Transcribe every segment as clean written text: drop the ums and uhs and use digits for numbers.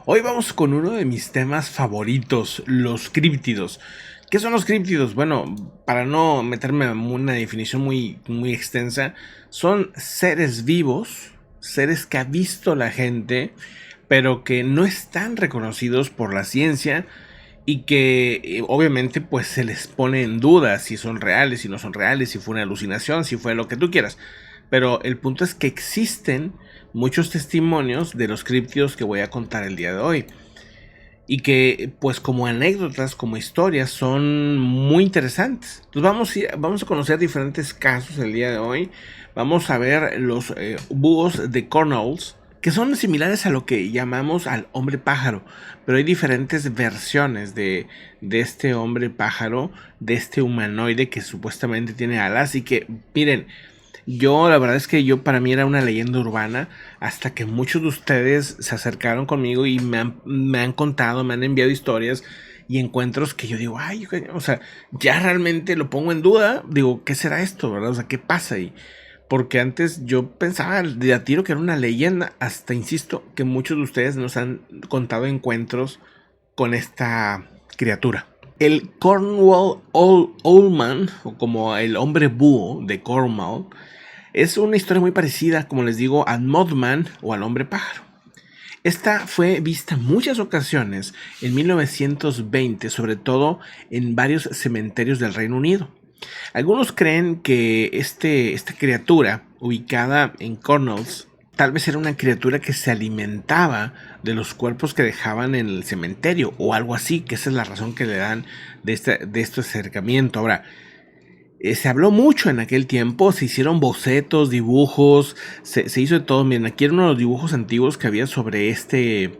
Hoy vamos con uno de mis temas favoritos, los críptidos. ¿Qué son los críptidos? Bueno, para no meterme en una definición muy extensa, son seres vivos, seres que ha visto la gente, pero que no están reconocidos por la ciencia y que obviamente pues se les pone en duda si son reales, si no son reales, si fue una alucinación, si fue lo que tú quieras. Pero el punto es que existen muchos testimonios de los críptidos que voy a contar el día de hoy. Y que pues como anécdotas, como historias, son muy interesantes. Entonces vamos a conocer diferentes casos el día de hoy. Vamos a ver los búhos de Cornwalls, que son similares a lo que llamamos al hombre pájaro. Pero hay diferentes versiones de este hombre pájaro, de este humanoide que supuestamente tiene alas. Y que, miren, la verdad es que para mí era una leyenda urbana hasta que muchos de ustedes se acercaron conmigo y me han contado, me han enviado historias y encuentros que yo digo, ay, o sea, ya realmente lo pongo en duda, digo, ¿qué será esto, verdad? O sea, ¿qué pasa ahí? Porque antes yo pensaba de a tiro que era una leyenda, hasta insisto que muchos de ustedes nos han contado encuentros con esta criatura. El Cornwall Old Man, o como el hombre búho de Cornwall, es una historia muy parecida, como les digo, al Mothman o al hombre pájaro. Esta fue vista en muchas ocasiones en 1920, sobre todo en varios cementerios del Reino Unido. Algunos creen que esta criatura, ubicada en Cornwalls, tal vez era una criatura que se alimentaba de los cuerpos que dejaban en el cementerio o algo así, que esa es la razón que le dan de este acercamiento. Ahora, se habló mucho en aquel tiempo, se hicieron bocetos, dibujos, se hizo de todo. Miren, aquí era uno de los dibujos antiguos que había sobre este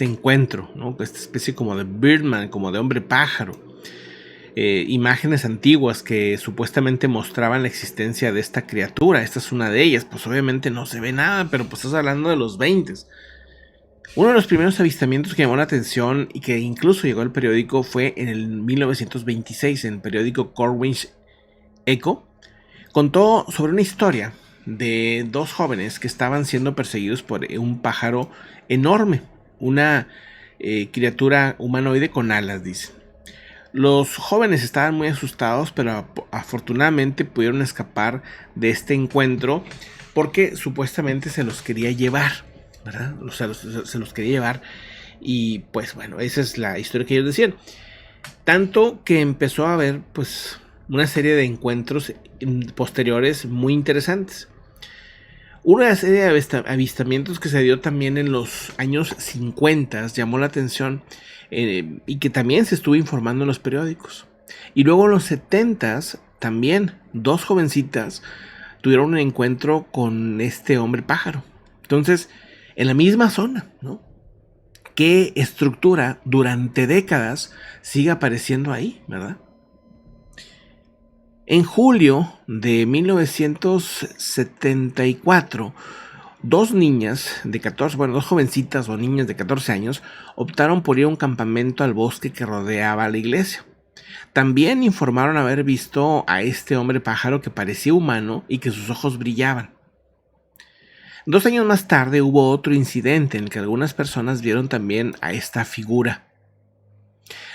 encuentro, ¿no? Esta especie como de Birdman, como de hombre pájaro. Imágenes antiguas que supuestamente mostraban la existencia de esta criatura. Esta es una de ellas. Pues obviamente no se ve nada, pero pues estás hablando de los 20. Uno de los primeros avistamientos que llamó la atención y que incluso llegó al periódico fue en el 1926, en el periódico Corwin's Echo. Contó sobre una historia de dos jóvenes que estaban siendo perseguidos por un pájaro enorme, una criatura humanoide con alas, dice. Los jóvenes estaban muy asustados, pero afortunadamente pudieron escapar de este encuentro porque supuestamente se los quería llevar, ¿verdad? O sea, se los quería llevar y pues bueno, esa es la historia que ellos decían. Tanto que empezó a haber pues una serie de encuentros posteriores muy interesantes. Una serie de avistamientos que se dio también en los años 50 llamó la atención y que también se estuvo informando en los periódicos. Y luego en los 70 también dos jovencitas tuvieron un encuentro con este hombre pájaro. Entonces, en la misma zona, ¿no? ¿Qué estructura durante décadas sigue apareciendo ahí, verdad? En julio de 1974, dos niñas de 14, bueno, dos jovencitas o niñas de 14 años optaron por ir a un campamento al bosque que rodeaba la iglesia. También informaron haber visto a este hombre pájaro que parecía humano y que sus ojos brillaban. 2 años más tarde hubo otro incidente en el que algunas personas vieron también a esta figura.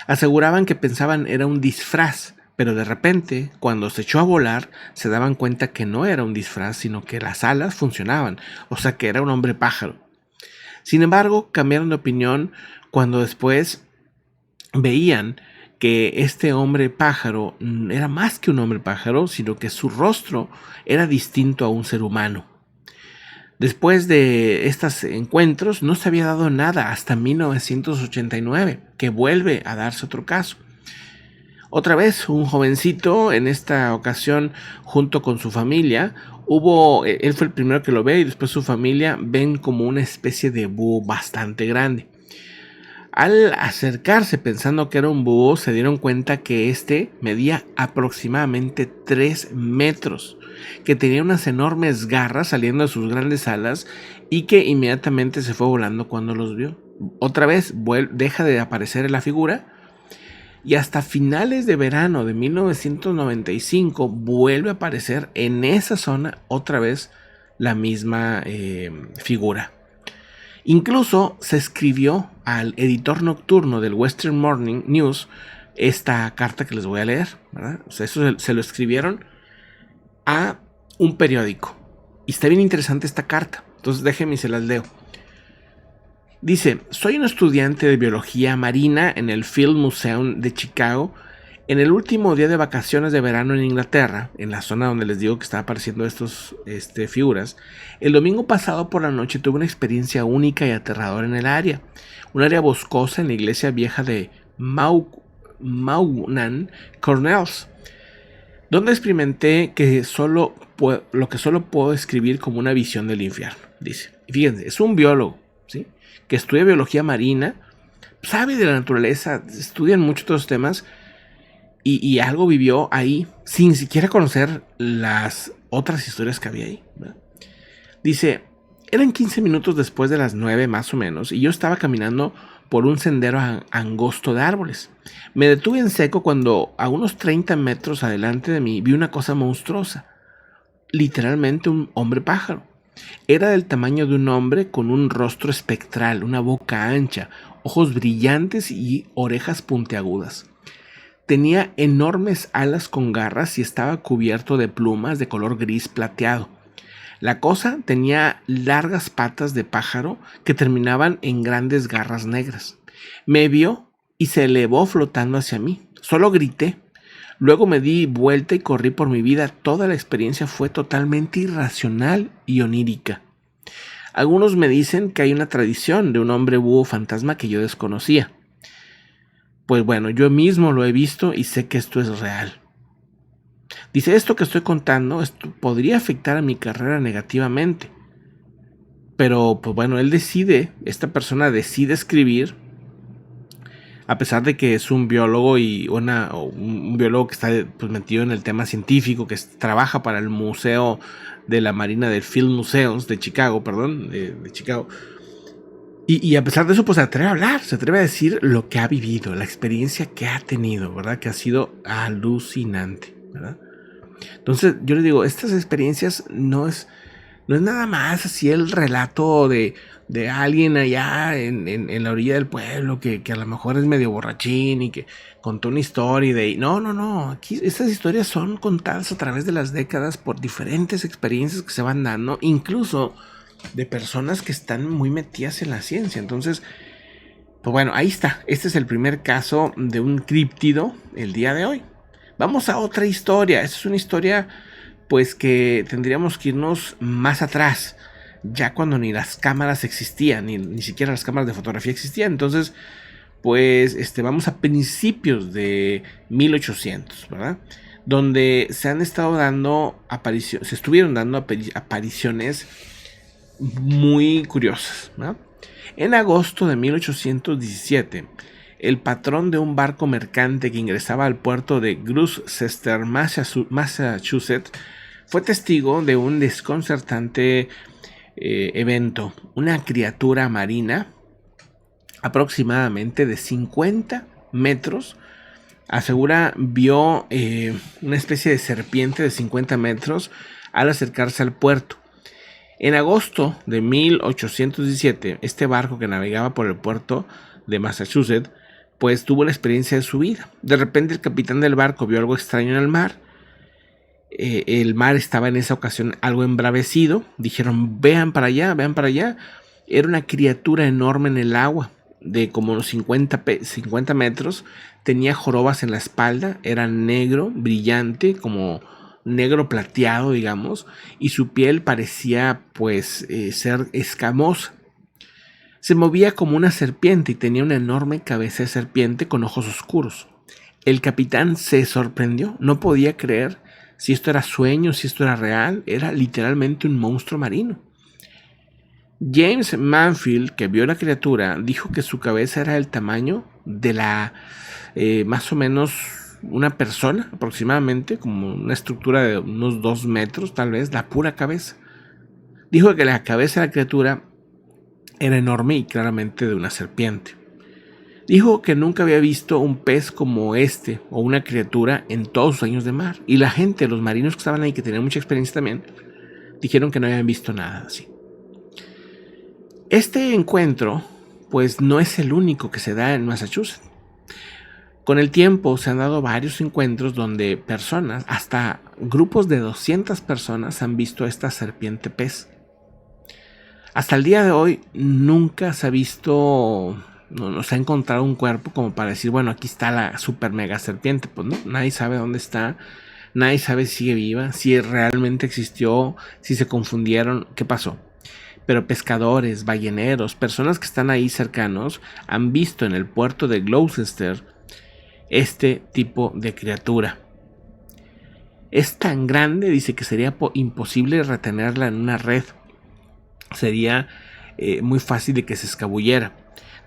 Aseguraban que pensaban era un disfraz, pero de repente, cuando se echó a volar, se daban cuenta que no era un disfraz, sino que las alas funcionaban, o sea que era un hombre pájaro. Sin embargo, cambiaron de opinión cuando después veían que este hombre pájaro era más que un hombre pájaro, sino que su rostro era distinto a un ser humano. Después de estos encuentros no se había dado nada hasta 1989, que vuelve a darse otro caso. Otra vez, un jovencito, en esta ocasión junto con su familia, él fue el primero que lo ve y después su familia ven como una especie de búho bastante grande. Al acercarse pensando que era un búho, se dieron cuenta que este medía aproximadamente 3 metros, que tenía unas enormes garras saliendo de sus grandes alas y que inmediatamente se fue volando cuando los vio. Otra vez deja de aparecer la figura. Y hasta finales de verano de 1995 vuelve a aparecer en esa zona otra vez la misma figura. Incluso se escribió al editor nocturno del Western Morning News esta carta que les voy a leer, ¿verdad? O sea, eso se lo escribieron a un periódico. Y está bien interesante esta carta. Entonces déjenme y se las leo. Dice: soy un estudiante de biología marina en el Field Museum de Chicago. En el último día de vacaciones de verano en Inglaterra, en la zona donde les digo que están apareciendo estos figuras, el domingo pasado por la noche tuve una experiencia única y aterradora en el área. Un área boscosa en la iglesia vieja de Maunan Cornells, donde experimenté lo que solo puedo describir como una visión del infierno. Dice, y fíjense, es un biólogo, ¿sí?, que estudia biología marina, sabe de la naturaleza, estudian mucho todos los temas, y algo vivió ahí sin siquiera conocer las otras historias que había ahí, ¿verdad? Dice, eran 15 minutos después de las 9 más o menos, y yo estaba caminando por un sendero angosto de árboles. Me detuve en seco cuando a unos 30 metros adelante de mí vi una cosa monstruosa, literalmente un hombre pájaro. Era del tamaño de un hombre con un rostro espectral, una boca ancha, ojos brillantes y orejas puntiagudas. Tenía enormes alas con garras y estaba cubierto de plumas de color gris plateado. La cosa tenía largas patas de pájaro que terminaban en grandes garras negras. Me vio y se elevó flotando hacia mí. Solo grité. Luego me di vuelta y corrí por mi vida. Toda la experiencia fue totalmente irracional y onírica. Algunos me dicen que hay una tradición de un hombre búho fantasma que yo desconocía. Pues bueno, yo mismo lo he visto y sé que esto es real. Dice, esto que estoy contando podría afectar a mi carrera negativamente. Pero, pues bueno, esta persona decide escribir, a pesar de que es un biólogo y un biólogo que está pues metido en el tema científico, que trabaja para el Museo de la Marina del Field Museums de Chicago, de Chicago. Y a pesar de eso, pues se atreve a hablar, se atreve a decir lo que ha vivido, la experiencia que ha tenido, ¿verdad? Que ha sido alucinante, ¿verdad? Entonces, yo les digo, estas experiencias no es nada más así el relato de alguien allá en la orilla del pueblo que a lo mejor es medio borrachín y que contó una historia No. Aquí estas historias son contadas a través de las décadas por diferentes experiencias que se van dando, incluso de personas que están muy metidas en la ciencia. Entonces, pues bueno, ahí está. Este es el primer caso de un críptido el día de hoy. Vamos a otra historia. Esta es una historia pues que tendríamos que irnos más atrás, ya cuando ni las cámaras existían, ni siquiera las cámaras de fotografía existían. Entonces, pues vamos a principios de 1800, ¿verdad? Donde se estuvieron dando apariciones muy curiosas, ¿no? En agosto de 1817, el patrón de un barco mercante que ingresaba al puerto de Gloucester, Massachusetts, fue testigo de un desconcertante evento. Una criatura marina, aproximadamente de 50 metros, asegura vio una especie de serpiente de 50 metros al acercarse al puerto. En agosto de 1817, este barco que navegaba por el puerto de Massachusetts, pues tuvo la experiencia de su vida. De repente el capitán del barco vio algo extraño en el mar. El mar estaba en esa ocasión algo embravecido. Dijeron, vean para allá, vean para allá. Era una criatura enorme en el agua, de como unos 50 metros. Tenía jorobas en la espalda, era negro, brillante, como negro plateado, digamos, y su piel parecía pues ser escamosa. Se movía como una serpiente y tenía una enorme cabeza de serpiente con ojos oscuros. El capitán se sorprendió, no podía creer si esto era sueño, si esto era real. Era literalmente un monstruo marino. James Manfield, que vio la criatura, dijo que su cabeza era del tamaño de más o menos una persona, aproximadamente, como una estructura de unos 2 metros, tal vez, la pura cabeza. Dijo que la cabeza de la criatura era enorme y claramente de una serpiente. Dijo que nunca había visto un pez como este o una criatura en todos sus años de mar. Y la gente, los marinos que estaban ahí, que tenían mucha experiencia también, dijeron que no habían visto nada así. Este encuentro, pues no es el único que se da en Massachusetts. Con el tiempo se han dado varios encuentros donde personas, hasta grupos de 200 personas, han visto esta serpiente pez. Hasta el día de hoy nunca se ha visto, no se ha encontrado un cuerpo como para decir, bueno, aquí está la super mega serpiente. Pues no, nadie sabe dónde está, nadie sabe si sigue viva, si realmente existió, si se confundieron, qué pasó. Pero pescadores, balleneros, personas que están ahí cercanos han visto en el puerto de Gloucester este tipo de criatura. Es tan grande, dice, que sería imposible retenerla en una red. Sería muy fácil de que se escabullera.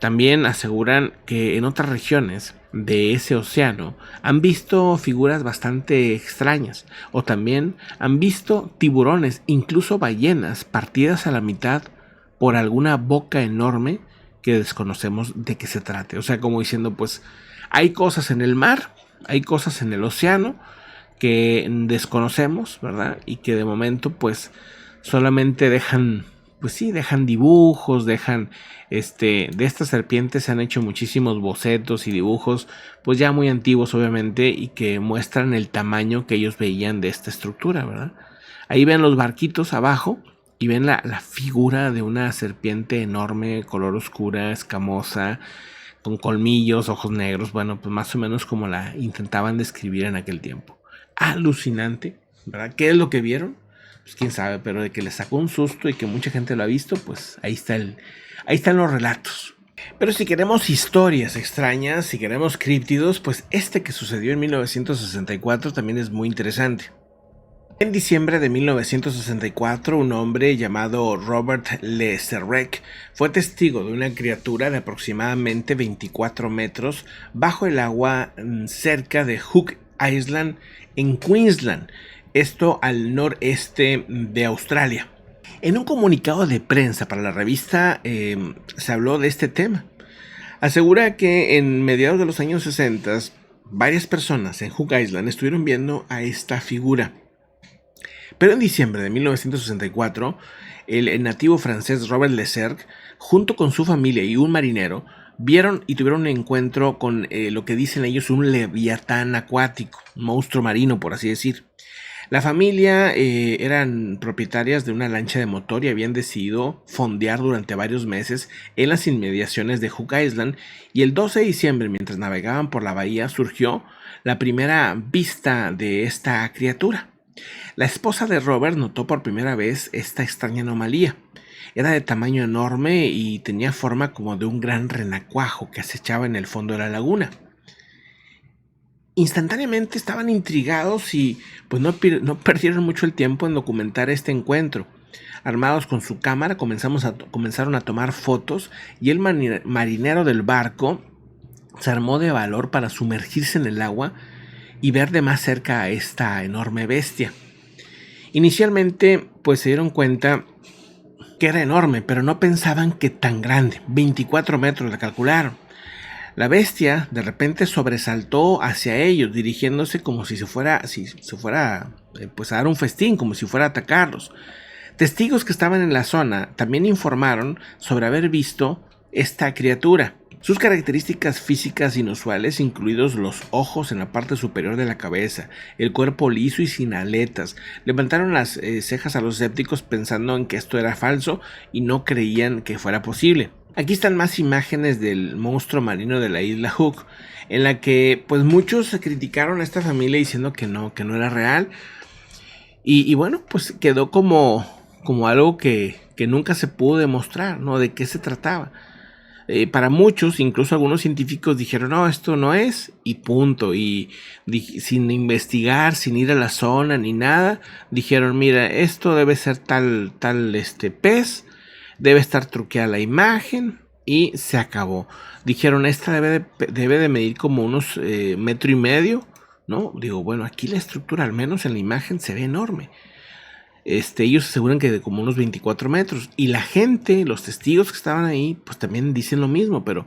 También aseguran que en otras regiones de ese océano han visto figuras bastante extrañas, o también han visto tiburones, incluso ballenas partidas a la mitad por alguna boca enorme que desconocemos de qué se trate. O sea, como diciendo, pues hay cosas en el mar, hay cosas en el océano que desconocemos, ¿verdad? Y que de momento pues solamente dejan, pues sí, dejan dibujos, dejan, de estas serpientes se han hecho muchísimos bocetos y dibujos, pues ya muy antiguos obviamente, y que muestran el tamaño que ellos veían de esta estructura, ¿verdad? Ahí ven los barquitos abajo y ven la figura de una serpiente enorme, color oscura, escamosa, con colmillos, ojos negros, bueno, pues más o menos como la intentaban describir en aquel tiempo. Alucinante, ¿verdad? ¿Qué es lo que vieron? Pues quién sabe, pero de que les sacó un susto y que mucha gente lo ha visto, pues ahí están los relatos. Pero si queremos historias extrañas, si queremos críptidos, pues este que sucedió en 1964 también es muy interesante. En diciembre de 1964, un hombre llamado Robert Le Serrec fue testigo de una criatura de aproximadamente 24 metros bajo el agua cerca de Hook Island en Queensland, esto al noreste de Australia. En un comunicado de prensa para la revista se habló de este tema. Asegura que en mediados de los años 60 varias personas en Hook Island estuvieron viendo a esta figura. Pero en diciembre de 1964, el nativo francés Robert Le Serre, junto con su familia y un marinero, vieron y tuvieron un encuentro con lo que dicen ellos un leviatán acuático, un monstruo marino, por así decir. La familia eran propietarias de una lancha de motor y habían decidido fondear durante varios meses en las inmediaciones de Hook Island, y el 12 de diciembre, mientras navegaban por la bahía, surgió la primera vista de esta criatura. La esposa de Robert notó por primera vez esta extraña anomalía. Era de tamaño enorme y tenía forma como de un gran renacuajo que acechaba en el fondo de la laguna. Instantáneamente estaban intrigados y pues no perdieron mucho el tiempo en documentar este encuentro. Armados con su cámara comenzaron a tomar fotos, y el marinero del barco se armó de valor para sumergirse en el agua y ver de más cerca a esta enorme bestia. Inicialmente pues se dieron cuenta que era enorme, pero no pensaban que tan grande. 24 metros la calcularon. La bestia de repente sobresaltó hacia ellos, dirigiéndose como si se fuera pues a dar un festín, como si fuera a atacarlos. Testigos que estaban en la zona también informaron sobre haber visto esta criatura. Sus características físicas inusuales, incluidos los ojos en la parte superior de la cabeza, el cuerpo liso y sin aletas, levantaron las cejas a los escépticos pensando en que esto era falso y no creían que fuera posible. Aquí están más imágenes del monstruo marino de la isla Hook, en la que pues muchos criticaron a esta familia diciendo que no era real. Y bueno, pues quedó como algo que nunca se pudo demostrar, ¿no? De qué se trataba. Para muchos, incluso algunos científicos dijeron, no, esto no es, y punto. Y sin investigar, sin ir a la zona ni nada, dijeron, mira, esto debe ser tal pez, debe estar truqueada la imagen, y se acabó. Dijeron, esta debe de medir como unos 1.5 metros, ¿no? Digo, bueno, aquí la estructura, al menos en la imagen, se ve enorme. Ellos aseguran que de como unos 24 metros. Y la gente, los testigos que estaban ahí, pues también dicen lo mismo. Pero,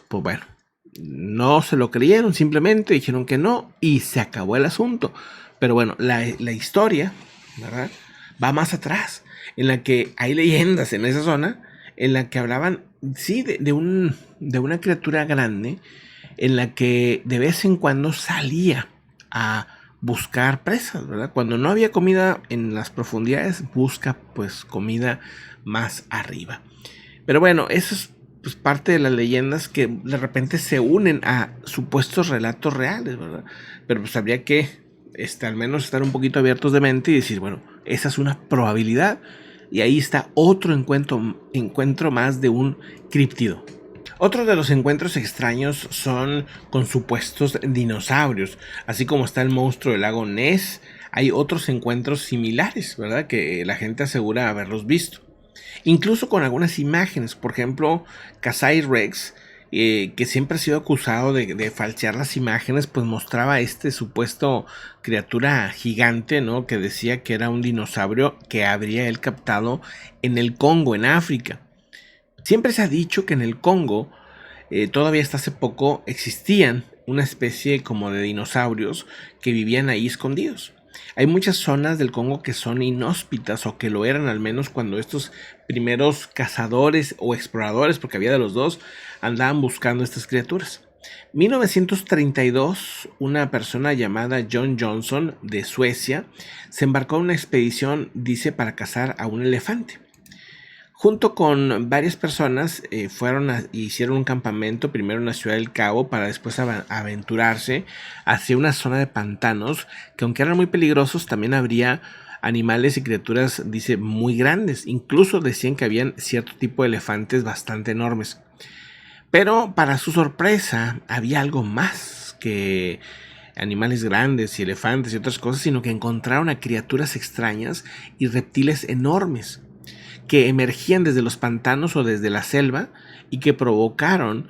pues bueno, no se lo creyeron. Simplemente dijeron que no y se acabó el asunto. Pero bueno, la historia, ¿verdad?, va más atrás. En la que hay leyendas en esa zona en la que hablaban, sí, de una criatura grande en la que de vez en cuando salía a buscar presas, ¿verdad? Cuando no había comida en las profundidades, busca pues comida más arriba. Pero bueno, eso es pues parte de las leyendas que de repente se unen a supuestos relatos reales, ¿verdad? Pero pues habría que al menos estar un poquito abiertos de mente y decir, bueno, esa es una probabilidad. Y ahí está otro encuentro más de un críptido. Otro de los encuentros extraños son con supuestos dinosaurios. Así como está el monstruo del lago Ness, hay otros encuentros similares, ¿verdad? Que la gente asegura haberlos visto. Incluso con algunas imágenes, por ejemplo, Kasai Rex, que siempre ha sido acusado de falsear las imágenes, pues mostraba este supuesto criatura gigante, ¿no? Que decía que era un dinosaurio que habría él captado en el Congo, en África. Siempre se ha dicho que en el Congo, todavía hasta hace poco, existían una especie como de dinosaurios que vivían ahí escondidos. Hay muchas zonas del Congo que son inhóspitas o que lo eran al menos cuando estos primeros cazadores o exploradores, porque había de los dos, andaban buscando estas criaturas. 1932, una persona llamada John Johnson de Suecia se embarcó en una expedición, dice, para cazar a un elefante. Junto con varias personas hicieron un campamento primero en la ciudad del Cabo para después aventurarse hacia una zona de pantanos que, aunque eran muy peligrosos, también habría animales y criaturas, dice, muy grandes. Incluso decían que habían cierto tipo de elefantes bastante enormes. Pero para su sorpresa había algo más que animales grandes y elefantes y otras cosas, sino que encontraron a criaturas extrañas y reptiles enormes que emergían desde los pantanos o desde la selva y que provocaron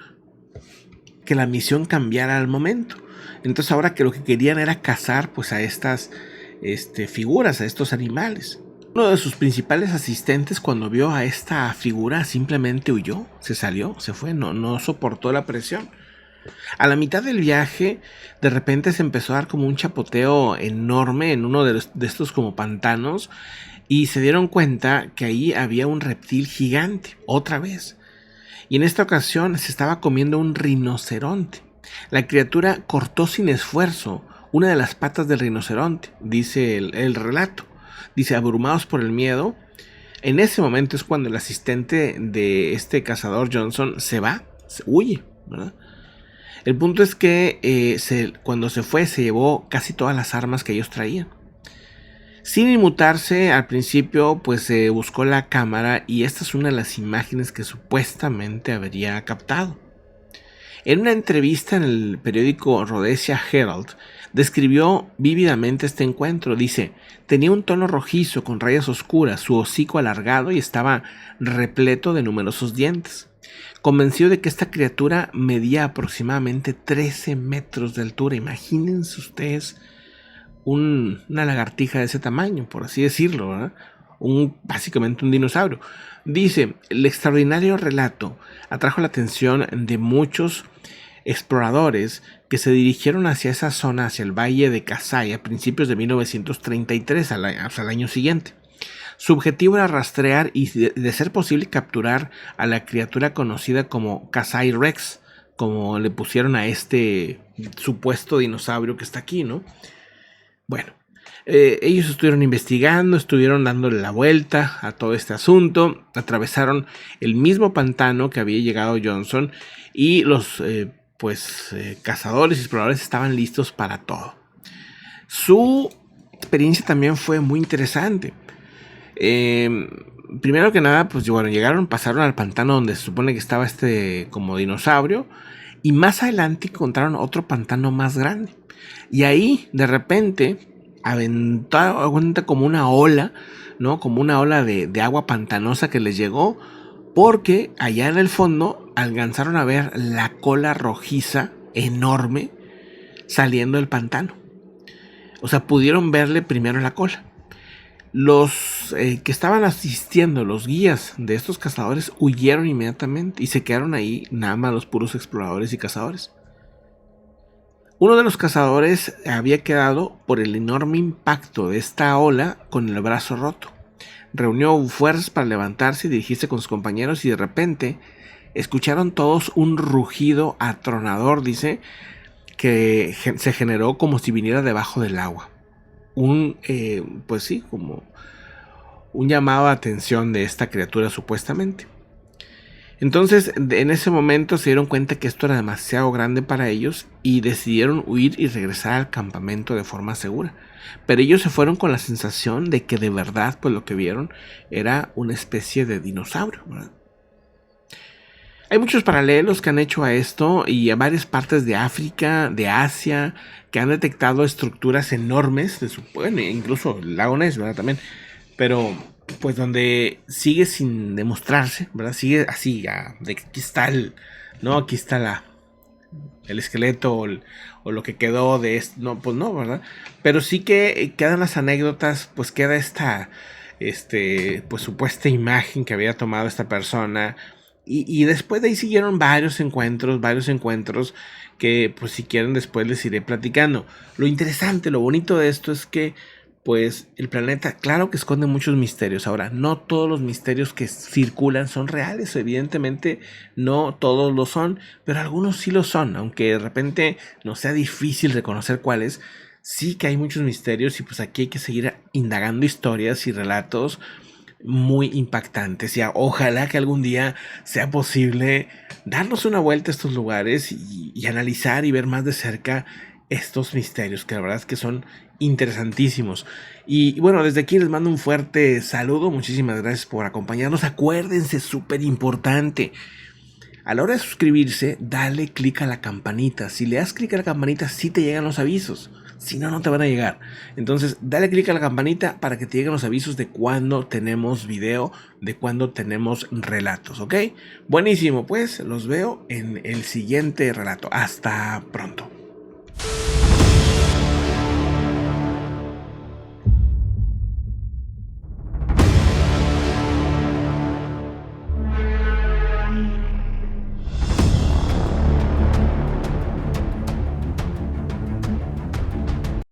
que la misión cambiara al momento. Entonces ahora que lo que querían era cazar pues a estas figuras, a estos animales. Uno de sus principales asistentes, cuando vio a esta figura, simplemente huyó, se salió, se fue, no soportó la presión. A la mitad del viaje, de repente se empezó a dar como un chapoteo enorme en uno de estos como pantanos, y se dieron cuenta que ahí había un reptil gigante, otra vez. Y en esta ocasión se estaba comiendo un rinoceronte. La criatura cortó sin esfuerzo una de las patas del rinoceronte, dice el relato. Dice, abrumados por el miedo, en ese momento es cuando el asistente de este cazador Johnson se va, huye, ¿verdad? El punto es que cuando se fue se llevó casi todas las armas que ellos traían. Sin inmutarse, al principio pues se buscó la cámara y esta es una de las imágenes que supuestamente habría captado. En una entrevista en el periódico Rhodesia Herald, describió vívidamente este encuentro. Dice, tenía un tono rojizo con rayas oscuras, su hocico alargado y estaba repleto de numerosos dientes. Convencido de que esta criatura medía aproximadamente 13 metros de altura. Imagínense ustedes una lagartija de ese tamaño, por así decirlo, ¿verdad? Básicamente un dinosaurio. Dice, el extraordinario relato atrajo la atención de muchos exploradores que se dirigieron hacia esa zona, hacia el valle de Kasai a principios de 1933, hasta el año siguiente. Su objetivo era rastrear y, de ser posible, capturar a la criatura conocida como Kasai Rex, como le pusieron a este supuesto dinosaurio que está aquí, ¿no? Bueno, ellos estuvieron investigando, estuvieron dándole la vuelta a todo este asunto, atravesaron el mismo pantano que había llegado Johnson y los cazadores y exploradores estaban listos para todo. Su experiencia también fue muy interesante. Primero que nada, pues bueno, pasaron al pantano donde se supone que estaba este como dinosaurio, y más adelante encontraron otro pantano más grande. Y ahí, de repente, aventó como una ola, ¿no? Como una ola de agua pantanosa que les llegó, porque allá en el fondo alcanzaron a ver la cola rojiza enorme saliendo del pantano. O sea, pudieron verle primero la cola. Los que estaban asistiendo, los guías de estos cazadores, huyeron inmediatamente y se quedaron ahí nada más los puros exploradores y cazadores. Uno de los cazadores había quedado por el enorme impacto de esta ola con el brazo roto. reunió fuerzas para levantarse y dirigirse con sus compañeros, y de repente escucharon todos un rugido atronador, dice, que se generó como si viniera debajo del agua. Pues sí, como un llamado a atención de esta criatura supuestamente. Entonces, en ese momento se dieron cuenta que esto era demasiado grande para ellos y decidieron huir y regresar al campamento de forma segura. Pero ellos se fueron con la sensación de que de verdad, pues lo que vieron era una especie de dinosaurio, ¿verdad? Hay muchos paralelos que han hecho a esto, y a varias partes de África, de Asia, que han detectado estructuras enormes, bueno, incluso el lago Ness, ¿verdad? También, pero pues donde sigue sin demostrarse, ¿verdad? Sigue así, de que aquí está ¿no? Aquí está el esqueleto o lo que quedó de esto, no, pues no, ¿verdad? Pero sí que quedan las anécdotas, pues queda esta, pues supuesta imagen que había tomado esta persona. Y después de ahí siguieron varios encuentros que pues si quieren después les iré platicando. Lo interesante, lo bonito de esto es que pues el planeta, claro que esconde muchos misterios. Ahora, no todos los misterios que circulan son reales, evidentemente no todos lo son, pero algunos sí lo son, aunque de repente nos sea difícil reconocer cuáles. Sí que hay muchos misterios, y pues aquí hay que seguir indagando historias y relatos muy impactantes, y ojalá que algún día sea posible darnos una vuelta a estos lugares y analizar y ver más de cerca estos misterios, que la verdad es que son interesantísimos. Y bueno, desde aquí les mando un fuerte saludo, muchísimas gracias por acompañarnos. Acuérdense, súper importante, a la hora de suscribirse, dale clic a la campanita. Si le das clic a la campanita, sí te llegan los avisos. Si no, no te van a llegar. Entonces, dale clic a la campanita para que te lleguen los avisos de cuando tenemos video, de cuando tenemos relatos, ¿ok? Buenísimo, pues los veo en el siguiente relato. Hasta pronto.